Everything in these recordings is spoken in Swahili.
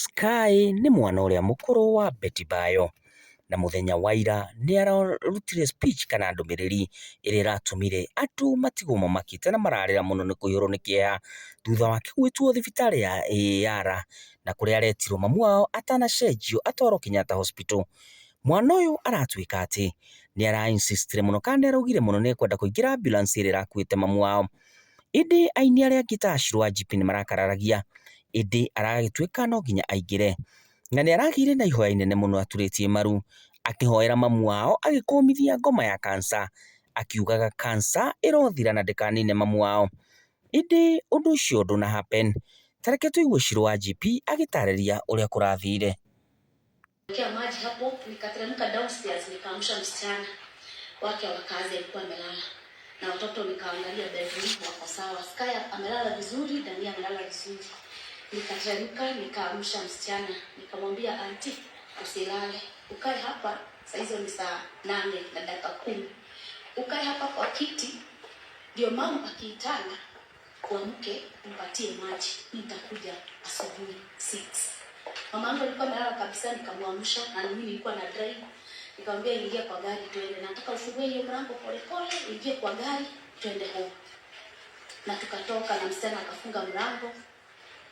Sky nĩ mwana ũrĩa mũkũrũ wa Betty Bayo, na mũthenya wa ira nĩ ararutire speech kana ndũmĩrĩri ĩrĩa ĩratũmire andũ matigwo mamakĩte na mararĩra mũno nĩ kũihũrwo nĩ kĩeha thutha wake gwĩtwo thibitarĩ ya AAR, na kũrĩa aretirwo mamu wao atanacenjio atwarwo Kenyatta Hospital. Mwana ũyũ aratuĩka atĩ nĩ ara-insistire mũno kana nĩaraugire mũno nĩ ekwenda kũingĩra ambulance ĩrĩa ĩrakuĩte mamu wao. Ĩndĩ aini arĩa angĩ ta Ashirũ Wanjiku nĩ marakararagia, ĩndĩ aragĩtuĩka no nginya aingĩre, na nĩ aragĩire na ihoya inene mũno aturĩtie maru akĩhoera mamu wao agĩkũmithia ngoma ya cancer, akiugaga cancer ĩrothira na ndĩkanine mamu wao. Ĩndĩ ũndũ ũcio ndũna happen. Ta reke tũigue Ashirũ Wanjiku agĩtarĩria ũrĩa kũrathire. Maji hapo nikateremka downstairs nikaamsha msichana wake wa kazi alikuwa amelala. Na watoto nikaangalia bedroom wako sawa. Sky amelala vizuri, Dania amelala vizuri. Nikateremka nikaamsha msichana, nikamwambia auntie usilale. Ukae hapa, saa hizo ni saa 8:10. Ukae hapa kwa kiti ndio mama akiitana kuamke mpatie maji. Nitakuja asubuhi 6. Mamangu alikuwa amelala kabisa, nikamwamsha na mimi nilikuwa na drive. Nikamwambia ingia kwa gari tuende. Nataka ufungue hiyo mlango pole pole, ingie kwa gari tuende home. Na tukatoka na msichana akafunga mlango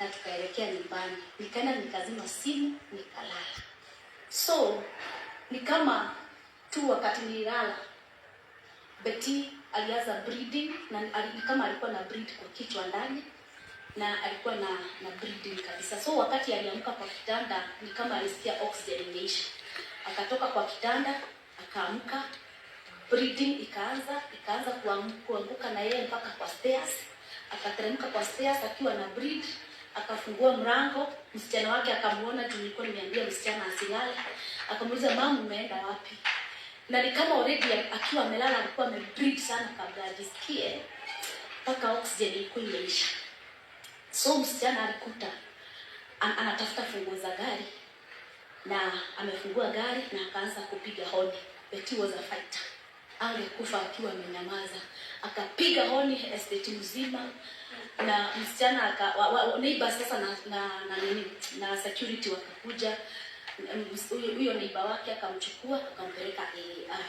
na tukaelekea nyumbani. Nikaenda nikazima simu nikalala. So ni kama tu wakati nilala Betty alianza bleeding na ni kama alikuwa na bleed kwa kichwa ndani na alikuwa na bleeding kabisa. So wakati aliamka kwa kitanda ni kama alisikia oxygen imeisha. Akatoka kwa kitanda, akaamka, bleeding ikaanza kuanguka na yeye mpaka kwa stairs. Akateremka kwa stairs akiwa na bleed, akafungua mlango, msichana wake akamuona, tulikuwa nimeambia msichana asilale. Akamuuliza mama umeenda wapi? Na ni kama already akiwa amelala alikuwa amebleed sana kabla ajisikie mpaka oxygen ilikuwa imeisha. So msichana alikuta anatafuta funguo za gari na amefungua gari na akaanza kupiga honi. Betty was a fighter. Angekufa akiwa amenyamaza. Akapiga honi estate mzima na msichana neighbor sasa na security wakakuja. Huyo neighbor wake akamchukua akampeleka AAR.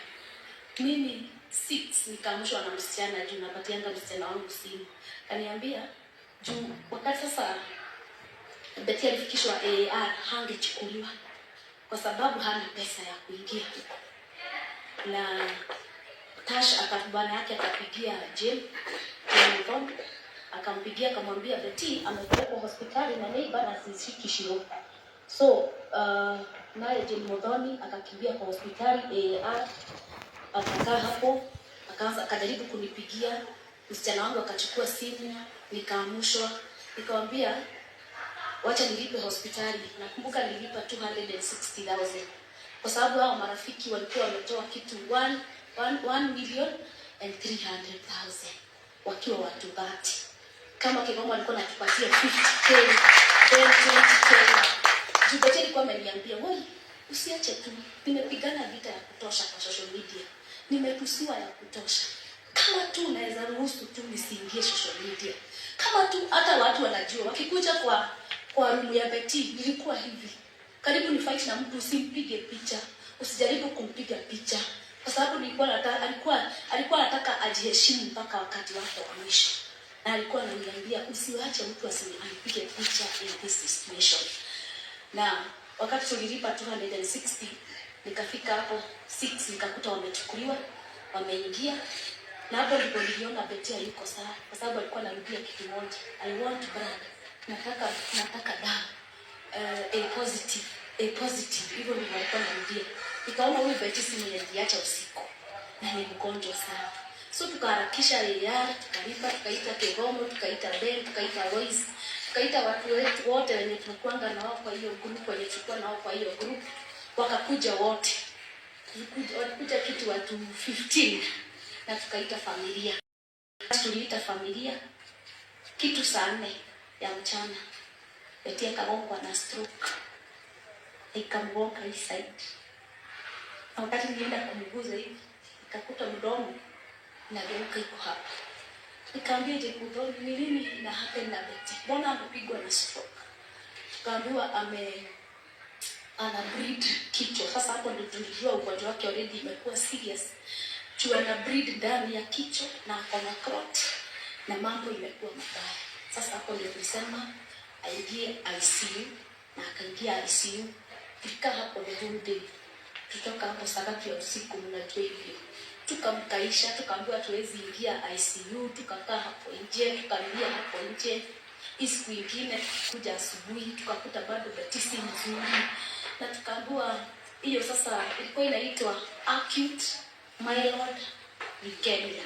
Mimi 6 nikaamshwa na msichana juu napatianga msichana wangu simu. Kaniambia juu wakati sasa Betty alifikishwa AAR hangechukuliwa kwa sababu hana pesa ya kuingia. Na Tash akabana yake akapigia Jane phone, akampigia akamwambia Betty amepelekwa hospitali na neighbor na sisiki Shiro. So naye Jane Modoni akakimbia kwa hospitali AAR, akakaa hapo, akajaribu kunipigia, msichana wangu akachukua simu, nikaamshwa, nikamwambia wacha nilipe hospitali. Nakumbuka nilipa 260,000 kwa sababu hao marafiki walikuwa wametoa kitu 1,300,000 wakiwa watu 30. Kama Kigoma alikuwa anatupatia 50k, 20k. Jubete alikuwa ameniambia, "Wewe usiache tu. Nimepigana vita ya kutosha kwa social media. Nimetusiwa ya kutosha. Kama tu unaweza ruhusu tu nisiingie social media. Kama tu hata watu wanajua wakikuja kwa room ya Betty nilikuwa hivi. Karibu ni fight na mtu usimpige picha. Usijaribu kumpiga picha. Kwa sababu alikuwa anataka ajiheshimu mpaka wakati wake wa mwisho. Na alikuwa ananiambia usiwache mtu asinipige picha in this situation." Na wakati tulilipa 260 nikafika hapo 6 nikakuta wamechukuliwa, wameingia. Na hapo ndipo niliona Betty yuko sawa kwa sababu alikuwa anarudia kitu moja. I want blood. Nataka damu. A positive. Hivyo ndivyo alikuwa anarudia. Nikaona huyu Betty si mwenye aliacha usiku. Na ni mgonjwa sana. So tukaharakisha AAR, tukalipa, tukaita Kegomo, tukaita Ben, tukaita Lois, tukaita watu wetu wote wenye tunakuanga na wao kwa hiyo group, wenye tulikuwa na wao kwa hiyo group, wakakuja wote. Walikuja kitu watu 15 na tukaita familia. Tuliita familia kitu saa 4 ya mchana. Betty akagongwa na stroke. Ikamgonga hii side. Wakati nilienda kumguza hivi, nikakuta mdomo nageuka iko hapa. Nikamwambia je, Mudhoni ni nini na happen na Betty? Mbona amepigwa na stroke? tukaambiwa ana bleed kichwa. Sasa hapo ndio tulijua ugonjwa wake already imekuwa serious. Ana bleed ndani ya kichwa na akona clot na mambo imekuwa mabaya. Sasa hapo ndio tulisema aingie ICU na akaingia ICU. Tulikaa hapo the whole day. Tutoka hapo saa 3 ya usiku mnajua hivyo. Tukamkaisha, tukaambiwa tuwezi ingia ICU, tukakaa hapo nje, tukalia hapo nje. Siku nyingine kuja asubuhi tukakuta bado Betty si mzuri. Na tukaambiwa hiyo sasa ilikuwa inaitwa acute myeloid leukemia.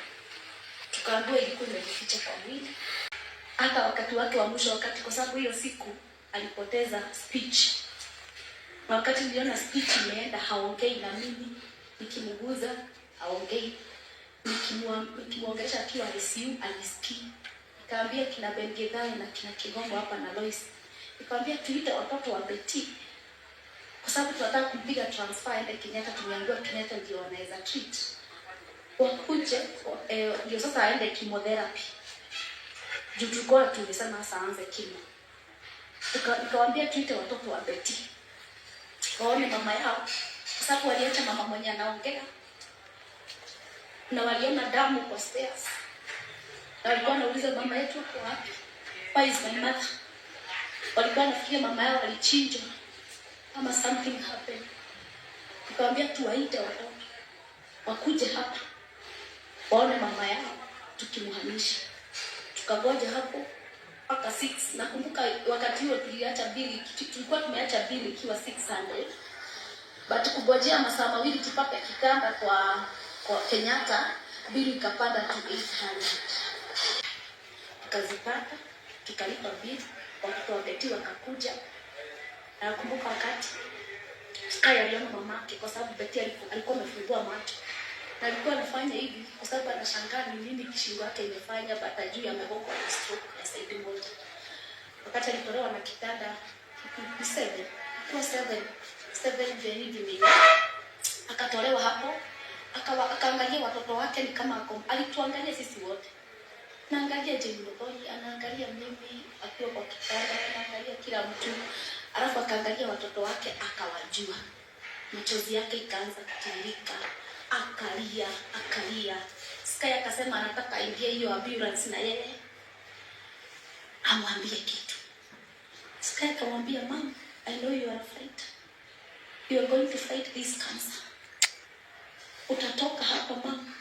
Tukaambiwa ilikuwa imejificha kwa mwili. Hata wakati wake wa mwisho, wakati kwa sababu hiyo siku alipoteza speech. Na wakati niliona speech imeenda, haongei na mimi, nikimguza haongei. Nikimwongelesha akiwa ICU alisikii. Nikaambia kina Bengedhai na kina Kigongo hapa na Lois. Nikamwambia tuite watoto wa Betty. Kwa sababu tunataka kumpiga transfer aende Kenyatta, tumeambiwa Kenyatta ndio wanaweza treat. Wakuje ndio sasa aende chemotherapy. Juu tulikuwa tulisema sasa aanze chemo. Nikamwambia tuite watoto wa Betty. Waone mama yao. Kwa sababu waliacha mama mwenye anaongea. Na waliona damu kwa stairs. Na walikuwa wanauliza mama yetu yuko wapi? Where is my mother? Walikuwa wanafikiria mama yao alichinjwa ama something happened. Nikamwambia tuwaite watoto wakuje hapa waone mama yao tukimhamisha. Tukagoja hapo mpaka 6. Nakumbuka wakati huo tuliacha bili, tulikuwa tumeacha bili ikiwa 600. But kugojea masaa mawili tupate kitanda kwa Kenyatta, bili ikapanda to 800. Tukazipata, tukalipa bili, watoto wa Betty wakakuja. Na nakumbuka wakati Sky aliona mamake kwa sababu Betty alikuwa amefungua macho. Na alikuwa anafanya hivi kwa sababu anashangaa ni nini kishingo yake imefanya, bata juu amegongwa na stroke ya side moja. Wakati alitolewa na kitanda 7 hivi akatolewa hapo, akaangalia watoto wake ni kama alituangalia sisi wote. Naangalia Jemiloboi, anaangalia mimi akiwa kwa kitanda, anaangalia kila mtu. Alafu akaangalia watoto wake akawajua. Machozi yake ikaanza kutiririka. Akalia. Sky akasema anataka aingie hiyo ambulance na yeye amwambie kitu. Sky akamwambia, "Mom, I know you are a fighter. You are going to fight this cancer. Utatoka hapa mama."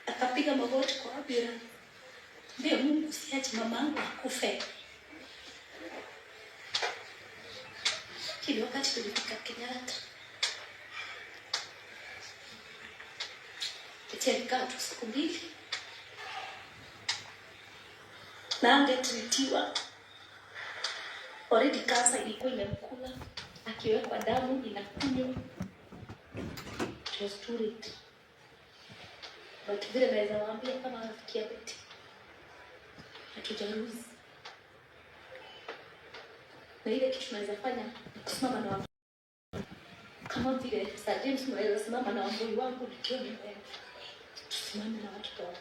Akapiga magoti kwa ambulance. Mbia Mungu siache mama yangu akufe. Kile wakati tulifika Kenyatta. Tulikaa tu siku 2. Na angetritiwa. Already cancer ilikuwa imemkula. Akiwekwa damu inakunywa. It was too late. But vile naweza waambia kama anafikia Betty. Hatujaruhusu. Na ile kitu tunaweza fanya kusimama na kama vile Sir James, tunaweza simama na wambui wangu nikiwa nimeenda. Tusimame na watoto.